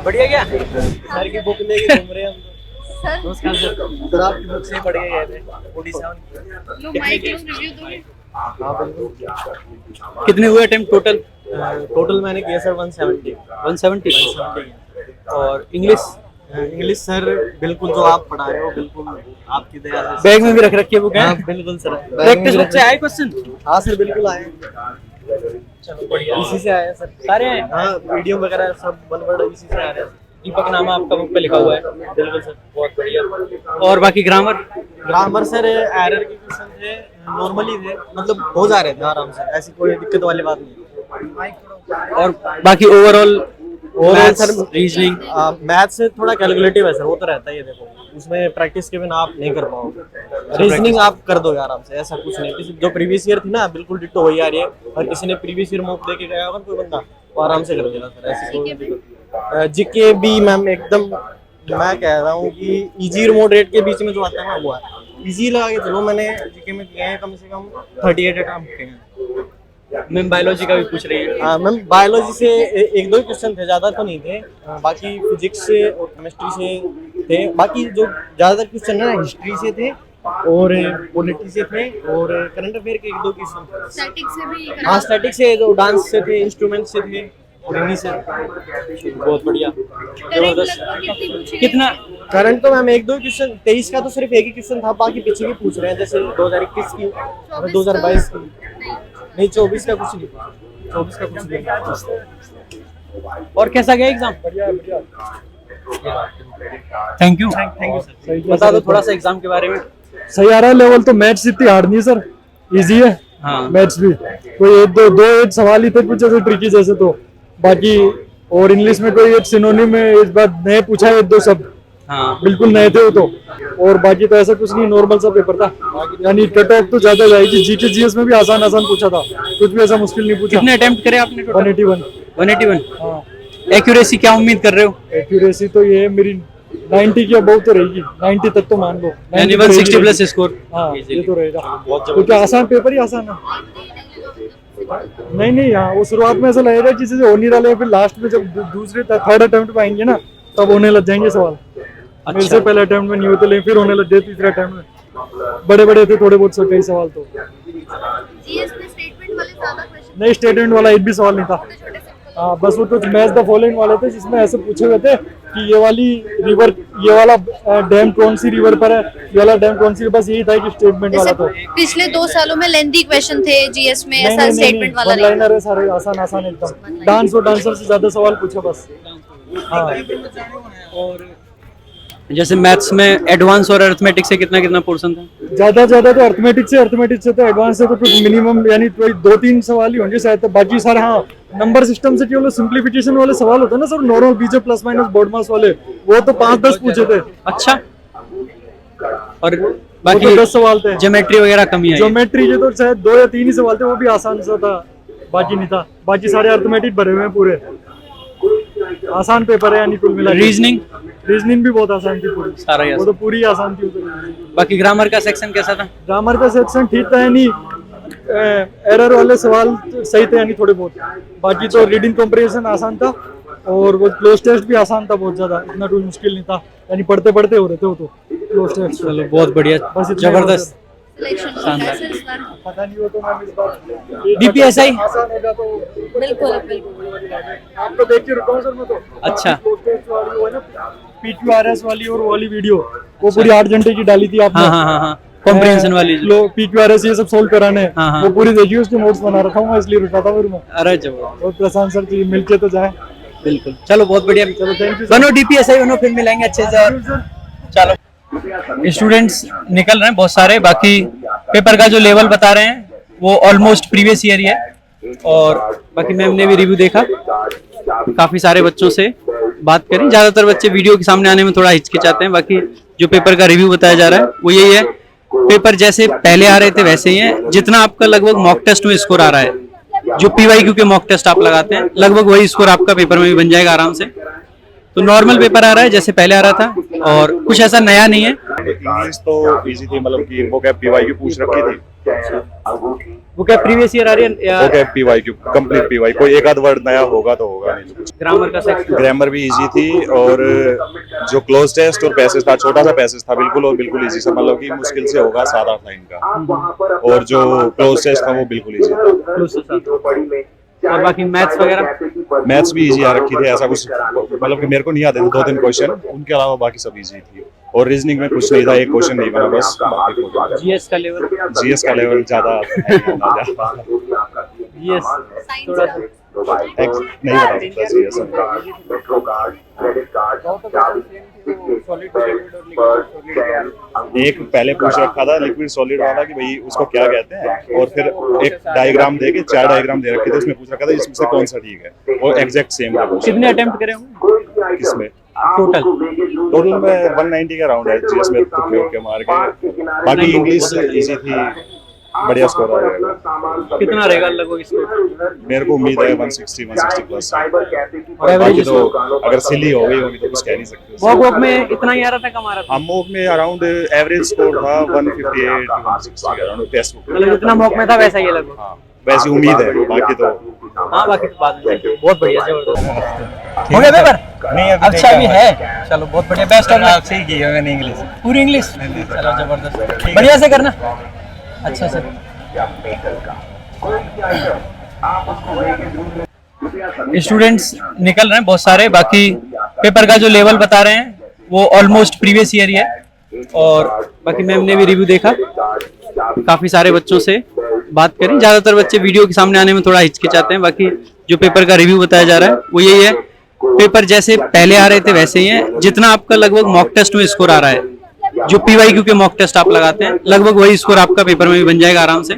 बढ़िया क्या सर की बुक लेके घूम रहे हैं हम तो। नमस्कार सर आपकी बुक से पढ़ के गए थे 47 हाँ बिल्कुल। कितने हुए अटेम्प्ट टोटल? टोटल मैंने किया सर 170 और इंग्लिश सर बिल्कुल जो आप पढ़ा रहे हो बिल्कुल आपकी दया से। बैग में भी रख रखी है बुक? हाँ बिल्कुल सर। प्रैक्टिस बुक से आए क्वेश्चन? हाँ सर बिल्कुल आए। चलो बढ़िया। इसी से आए सर सारे आए? हाँ वीडियो वगैरह सब बनवर्ड इसी से आ रहे हैं। दीपक नाम आपका बुक पे लिखा हुआ है? बिल्कुल सर बहुत बढ़िया। और बाकी ग्रामर सर एरर के क्वेश्चन थे, नॉर्मली थे, मतलब हो जा रहे थे आराम से, ऐसी कोई दिक्कत वाली बात नहीं। और बाकी ओवरऑल सर रीजनिंग मैथ से थोड़ा कैलकुलेटिव है सर, वो तो रहता ही है, देखो उसमें प्रैक्टिस के बिना आप नहीं कर पाओगे। रीजनिंग आप कर दोगे आराम से, ऐसा कुछ नहीं। किसी जो प्रीवियस ईयर थी ना बिल्कुल डिट्टो वही आ रही है, और किसी ने प्रीवियस ईयर मॉक दे के गया होगा कोई बंदा वो आराम से कर देगा सर, ऐसी कोई। जीके भी मैम एकदम, मैं कह रहा हूँ कि इजी और मॉडरेट के बीच में जो आता है ना वो है। इजी लगा के चलो, मैंने जीके में दिए हैं कम से कम 38 अटेम्प्ट किए हैं। मैम बायोलॉजी का भी पूछ रही है? हाँ मैम बायोलॉजी से एक दो क्वेश्चन थे, ज़्यादा तो नहीं थे। बाकी फिजिक्स से और केमिस्ट्री से थे। बाकी जो ज़्यादातर क्वेश्चन है ना हिस्ट्री से थे और पॉलिटी से थे और करंट अफेयर के एक दो क्वेश्चन थे। स्टैटिक से भी? हाँ स्टैटिक से, जो डांस से थे, इंस्ट्रूमेंट से थे और इन्हीं से। बहुत बढ़िया जबरदस्त। कितना करंट तो मैम एक दो क्वेश्चन, 23 का तो सिर्फ एक ही क्वेश्चन था, बाकी पीछे भी पूछ रहे हैं, जैसे 2021 की और 2022 की। नहीं 24 का कुछ नहीं, 24 का कुछ नहीं। और कैसा गया एग्जाम? बढ़िया बढ़िया। Thank you sir. बता दो थोड़ा सा एग्जाम के बारे में। सही आ रहा है लेवल तो। मैथ्स इतनी हार्ड नहीं है सर, इजी है। हाँ मैथ्स भी कोई एक सवाल ही थे कुछ ऐसे ट्रिकी जैसे, तो बाकी और इंग्लिश में कोई एक सिनोनिम में इस बार नए पूछा है, एक दो शब्द हाँ बिल्कुल नए थे वो तो। और बाकी तो ऐसा कुछ नहीं, नॉर्मल सा पेपर था, यानी कट ऑफ तो ज्यादा जाएगी। जीके जीएस में भी आसान पूछा था, कुछ भी ऐसा मुश्किल नहीं पूछा। कितने अटेम्प्ट करे आपने? 181। हाँ। एक्यूरेसी क्या उम्मीद कर रहे हो? एक्यूरेसी तो ये मेरी 90 की अबव तो रहेगी, 90 तक तो मान लो। 160 प्लस स्कोर। हाँ ये तो रहेगा, क्योंकि आसान पेपर ही आसान है। नहीं हाँ वो शुरुआत में ऐसा लगेगा कि चीजें हो नहीं रहा है, फिर लास्ट में जब दूसरे थर्ड अटेम्प्ट पे आएंगे ना तब होने लग जाएंगे सवाल। अच्छा। मेरे से पहले अटेम्प्ट में नहीं होते, लेकिन फिर होने लग गए तीसरे अटेम्प्ट में। बड़े थे थोड़े बहुत कई सवाल तो। जीएस में स्टेटमेंट वाले ज्यादा क्वेश्चन? नहीं स्टेटमेंट वाला एक भी सवाल नहीं था। हाँ बस वो कुछ मैच द फॉलोइंग वाले थे, जिसमें ऐसे पूछे हुए थे कि ये वाली रिवर, ये वाला डैम कौन सी रिवर पर है, ये वाला डैम कौन सी, बस यही था कि स्टेटमेंट वाला। तो पिछले 2 सालों में लेंथी क्वेश्चन थे जीएस में, ऐसा स्टेटमेंट वाला नहीं। लाइनर है सारे, आसान एकदम। डांस और डांसर से ज्यादा सवाल पूछा बस। हाँ और जैसे मैथ्स में एडवांस और अरिथमेटिक से कितना पोर्शन था? ज्यादा तो अरिथमेटिक से तो एडवांस से तो कुछ मिनिमम, यानी कोई 2-3 सवाल ही होंगे शायद, तो बाकी सारे हाँ नंबर सिस्टम से केवल सिंप्लीफिकेशन वाले सवाल होते हैं ना सर, नॉर्मल बीजे प्लस माइनस बोर्ड मास वाले, वो तो 5-10 पूछे थे। अच्छा। और बाकी तो 10 सवाल थे। ज्योमेट्री वगैरह कमी आई? ज्योमेट्री के तो शायद 2 या 3 ही सवाल थे, वो भी आसान सा था, बाकी नहीं था। बाकी सारे अरिथमेटिक भरे हुए हैं पूरे, आसान पेपर है यानी कुल मिला। रीजनिंग भी बहुत आसान थी पूरी, सारा वो तो पूरी आसान थी। बाकी ग्रामर का सेक्शन कैसा था? ग्रामर का सेक्शन ठीक था, यानी एरर वाले सवाल सही थे यानी थोड़े बहुत। बाकी तो रीडिंग कंप्रिहेंशन आसान था, और वो क्लोज टेस्ट भी आसान था बहुत ज्यादा, इतना कोई मुश्किल नहीं था, यानी पढ़ते हो रहे थे वो तो क्लोज टेस्ट। चलो बहुत बढ़िया, बस जबरदस्त। पता नहीं हो तो मैम इस बार बीपीएसआई आसान होगा तो बिल्कुल आपको देख के रुका हूं सर मैं तो। अच्छा पीक्यूआरएस वाली और वाली वीडियो वो पूरी 8 घंटे की डाली थी आपने। हाँ कॉम्प्रिहेंशन वाली पीक्यूआरएस ये सब सोल्व कराने, वो पूरी देखी, उसके नोट्स बना रखा हूँ मैं, इसलिए रुका था फिर मैं। अरे जबरदस्त। और प्रशांत सर जी मिलके तो जाए। बिल्कुल चलो बहुत बढ़िया। चलो थैंक यू। बनो डीपीएसआई बनो, फिर मिलेंगे अच्छे से। चलो स्टूडेंट्स निकल रहे हैं बहुत सारे, बाकी पेपर का जो लेवल बता रहे हैं वो ऑलमोस्ट प्रीवियस ईयर ही है। और बाकी मैम ने भी रिव्यू देखा, काफी सारे बच्चों से बात करी, ज्यादातर बच्चे वीडियो के सामने आने में थोड़ा हिचकिचाते हैं। बाकी जो पेपर का रिव्यू बताया जा रहा है वो यही है, पेपर जैसे पहले आ रहे थे वैसे ही है। जितना आपका लगभग मॉक टेस्ट में स्कोर आ रहा है, जो पीवाईक्यू के मॉक टेस्ट आप लगाते हैं, लगभग वही स्कोर आपका पेपर में भी बन जाएगा आराम से। तो नॉर्मल पेपर आ रहा है जैसे पहले आ रहा था, और कुछ ऐसा नया नहीं है। इंग्लिश तो इजी थी, मतलब कि वो क्या पीवाईक्यू पूछ रखी थी, वो क्या प्रीवियस ईयर आ रही है या ओके PYQ कंप्लीट PY, कोई एक आध वर्ड नया होगा तो होगा, नहीं तो कुछ। ग्रामर का सेक्शन? ग्रामर भी इजी थी, और जो क्लोज टेस्ट और पैसेज था, छोटा सा पैसेज था बिल्कुल, और बिल्कुल इजी सा, मतलब कि मुश्किल से होगा 7-8 लाइन का, और जो क्लोज टेस्ट था वो बिल्कुल इजी था। और बाकी मैथ्स वगैरह? मैथ्स भी इजी आ रखी थी, ऐसा कुछ मतलब कि मेरे को नहीं आते थे 2-3 क्वेश्चन, उनके अलावा बाकी सब इजी थी, और रीजनिंग में कुछ नहीं था, एक क्वेश्चन नहीं बना बस, बाकी जीएस का लेवल? जीएस का लेवल ज्यादा जीएस थोड़ा सा नहीं बता सकता जीएस। एक पहले पूछ रखा था लिक्विड सॉलिड वाला कि भाई उसको क्या कहते हैं, और फिर एक डायग्राम दे के 4 डायग्राम दे रखे थे, उसमें पूछ रखा था इसमें से कौन सा ठीक है, वो एग्जैक्ट सेम था। कितने अटेम्प्ट करे होंगे किसमें? टोटल में 190 के अराउंड है जीएस में, तो के मार के। बाकी इंग्लिश इजी थी, बढ़िया स्कोर आएगा। कितना रहेगा लगभग इसको? मेरे को उम्मीद है 160 प्लस। बाकी तो अगर सिली हो गई होगी तो कुछ कह नहीं सकते। वॉक में इतना ही आ रहा था, कम आ रहा था? हम मॉक में अराउंड एवरेज स्कोर था 158 160 के अराउंड टेस्ट बुक। मतलब जितना मॉक में था वैसा ही है लगभग? हाँ वैसी उम्मीद है, बाकी तो हाँ बाकी तो बाद में। बहुत बढ़िया, जबरदस्त। हो गया पेपर? नहीं अच्छा भी है, चलो बहुत बढ़िया। Best of luck. सही की है मैंने इंग्लिश पूरी इंग्लिश? चलो जबरदस्त, बढ़िया से करना, अच्छा से। स्टूडेंट्स निकल रहे हैं बहुत सारे, बाकी पेपर का जो लेवल बता रहे हैं वो ऑलमोस्ट प्रीवियस ईयर ही है। और बाकी मैम ने भी रिव्यू देखा, काफी सारे बच्चों से बात करी, ज्यादातर बच्चे वीडियो के सामने आने में थोड़ा हिचकिचाते हैं। बाकी जो पेपर का रिव्यू बताया जा रहा है वो यही है, पेपर जैसे पहले आ रहे थे वैसे ही है। जितना आपका लगभग मॉक टेस्ट में स्कोर आ रहा है, जो PYQ के मॉक टेस्ट आप लगाते हैं, लगभग वही स्कोर आपका पेपर में भी बन जाएगा आराम से।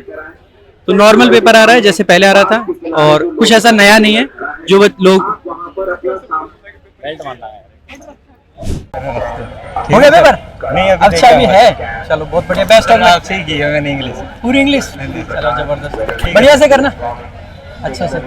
तो नॉर्मल पेपर आ रहा है जैसे पहले आ रहा था, और कुछ ऐसा नया नहीं है जो लोग। हो गया पेपर? नहीं अच्छा भी है, चलो बहुत बढ़िया। Best of luck. सही की है मैंने इंग्लिश पूरी इंग्लिश? चलो जबरदस्त, बढ़िया से करना, अच्छा से।